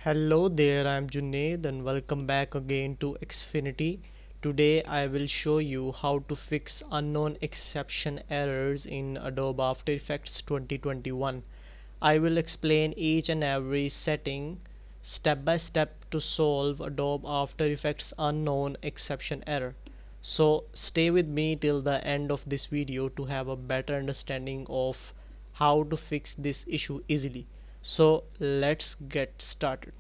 Hello there, I'm Junaid and welcome back again to Xfinity. Today I will show you how to fix unknown exception errors in Adobe After Effects 2021. I will explain each and every setting step by step to solve Adobe After Effects unknown exception error. So stay with me till the end of this video to have a better understanding of how to fix this issue easily. So let's get started.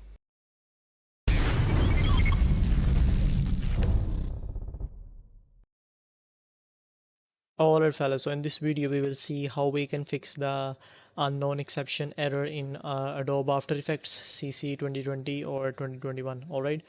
Alright fellas, so in this video we will see how we can fix the unknown exception error in Adobe After Effects CC 2020 or 2021. Alright,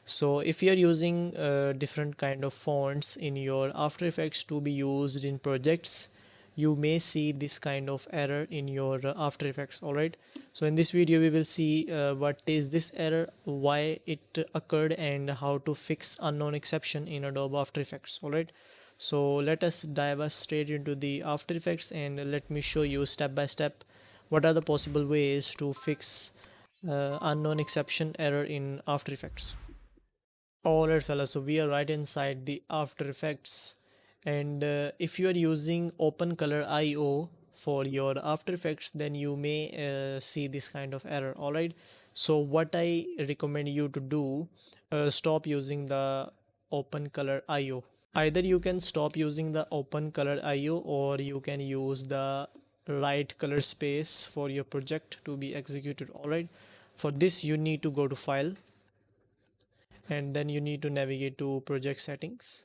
so if you are using different kind of fonts in your After Effects to be used in projects, you may see this kind of error in your After Effects. Alright, so in this video we will see what is this error, why it occurred, and how to fix unknown exception in Adobe After Effects. Alright, so let us dive straight into the After Effects and let me show you step by step what are the possible ways to fix unknown exception error in After Effects. Alright fellas, so we are right inside the After Effects, and if you are using Open Color IO for your After Effects, then you may see this kind of error. Alright, so what I recommend you to do, stop using the Open Color IO. Either you can stop using the Open Color IO or you can use the right color space for your project to be executed. Alright, for this you need to go to File, and then you need to navigate to project settings,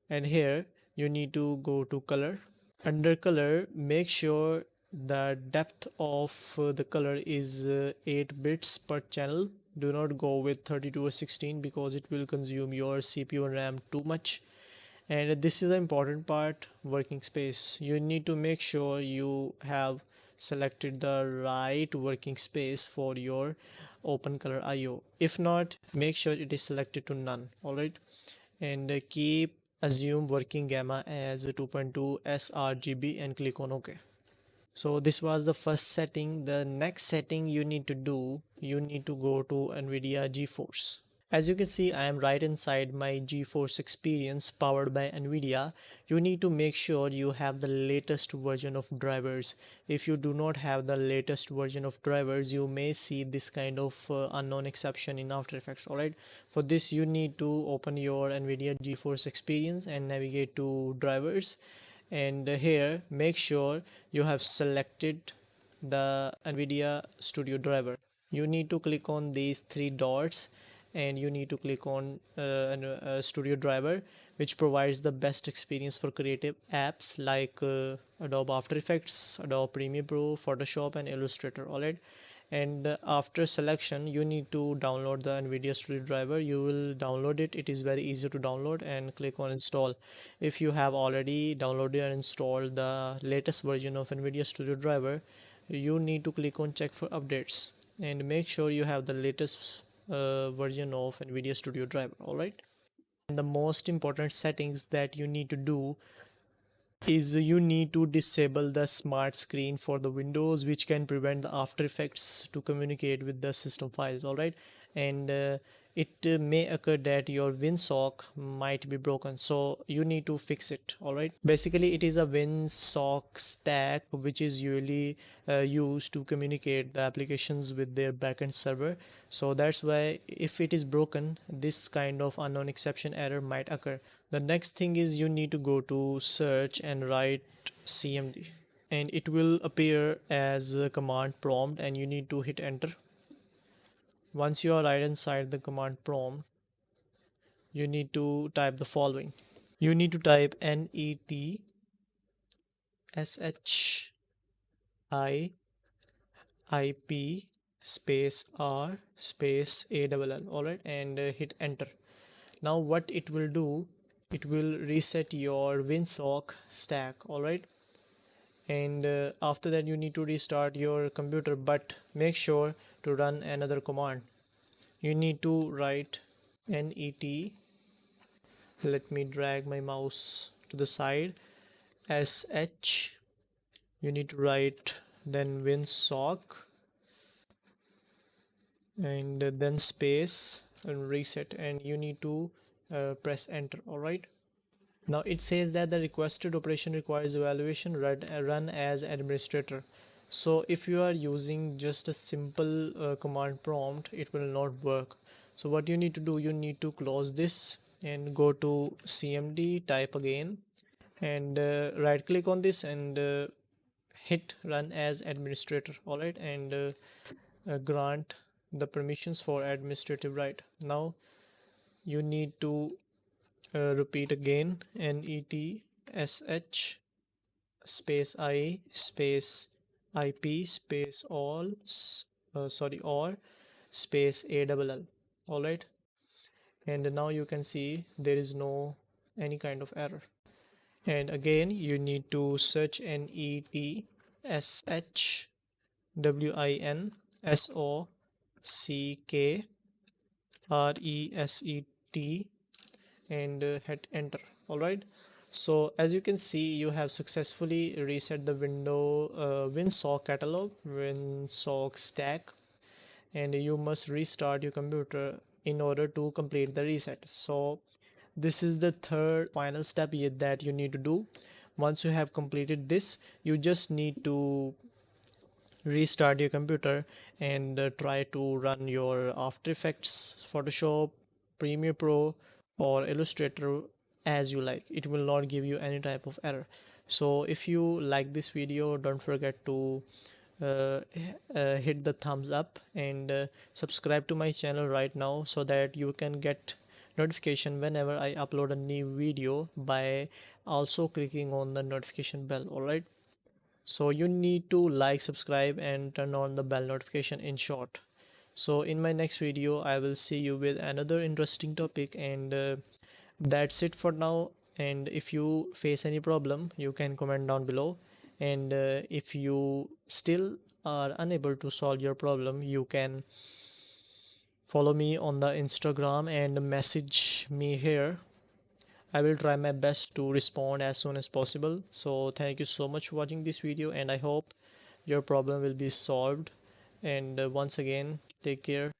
and here you need to go to color. Under color, make sure the depth of the color is 8 bits per channel. Do not go with 32 or 16 because it will consume your CPU and RAM too much. And this is the important part, working space. You need to make sure you have selected the right working space for your Open Color IO. If not, make sure it is selected to none. Alright, and keep assume working gamma as 2.2 sRGB and click on OK. So this was the first setting. The next setting you need to do, you need to go to NVIDIA GeForce. As you can see, I am right inside my GeForce Experience powered by NVIDIA. You need to make sure you have the latest version of drivers. If you do not have the latest version of drivers, you may see this kind of unknown exception in After Effects. Alright, for this you need to open your NVIDIA GeForce Experience and navigate to drivers, and here make sure you have selected the NVIDIA Studio driver. You need to click on these three dots and you need to click on Studio driver, which provides the best experience for creative apps like Adobe After Effects, Adobe Premiere Pro, Photoshop and Illustrator. Alright, and after selection you need to download the NVIDIA Studio driver. You will download it. It is very easy to download, and click on install. If you have already downloaded and installed the latest version of NVIDIA Studio driver, you need to click on check for updates and make sure you have the latest version of NVIDIA Studio driver. Alright, and the most important settings that you need to do is you need to disable the smart screen for the Windows, which can prevent the After Effects to communicate with the system files. All right, and it may occur that your Winsock might be broken, so you need to fix it. All right, basically it is a Winsock stack which is usually used to communicate the applications with their backend server. So that's why if it is broken, this kind of unknown exception error might occur. The next thing is you need to go to search and write CMD, and it will appear as a command prompt, and you need to hit enter. Once you are right inside the command prompt, you need to type the following. You need to type NET SHIIP space R space ALL. Alright, and hit enter. Now what it will do, it will reset your Winsock stack. Alright, and after that you need to restart your computer, but make sure to run another command. You need to write NET, let me drag my mouse to the side, SH, you need to write then Winsock and then space and reset, and you need to press enter. All right, now it says that the requested operation requires evaluation run as administrator. So if you are using just a simple command prompt, it will not work. So what you need to do, you need to close this and go to cmd, type again, and right click on this and hit run as administrator. All right, and grant the permissions for administrative right. Now you need to repeat again netsh space I space IP space all sorry or space ALL. All right, and now you can see there is no any kind of error. And again you need to search netsh winsock and hit enter. All right, so as you can see, you have successfully reset the window winsock catalog, winsock stack, and you must restart your computer in order to complete the reset. So this is the third final step that you need to do. Once you have completed this, you just need to restart your computer and try to run your After Effects, Photoshop, Premiere Pro, or Illustrator as you like. It will not give you any type of error. So if you like this video, don't forget to uh, hit the thumbs up and subscribe to my channel right now so that you can get notification whenever I upload a new video by also clicking on the notification bell. All right, so you need to like, subscribe, and turn on the bell notification in short. So in my next video I will see you with another interesting topic, and that's it for now. And if you face any problem, you can comment down below, and if you still are unable to solve your problem, you can follow me on the Instagram and message me here. I will try my best to respond as soon as possible. So thank you so much for watching this video, and I hope your problem will be solved. And once again, take care.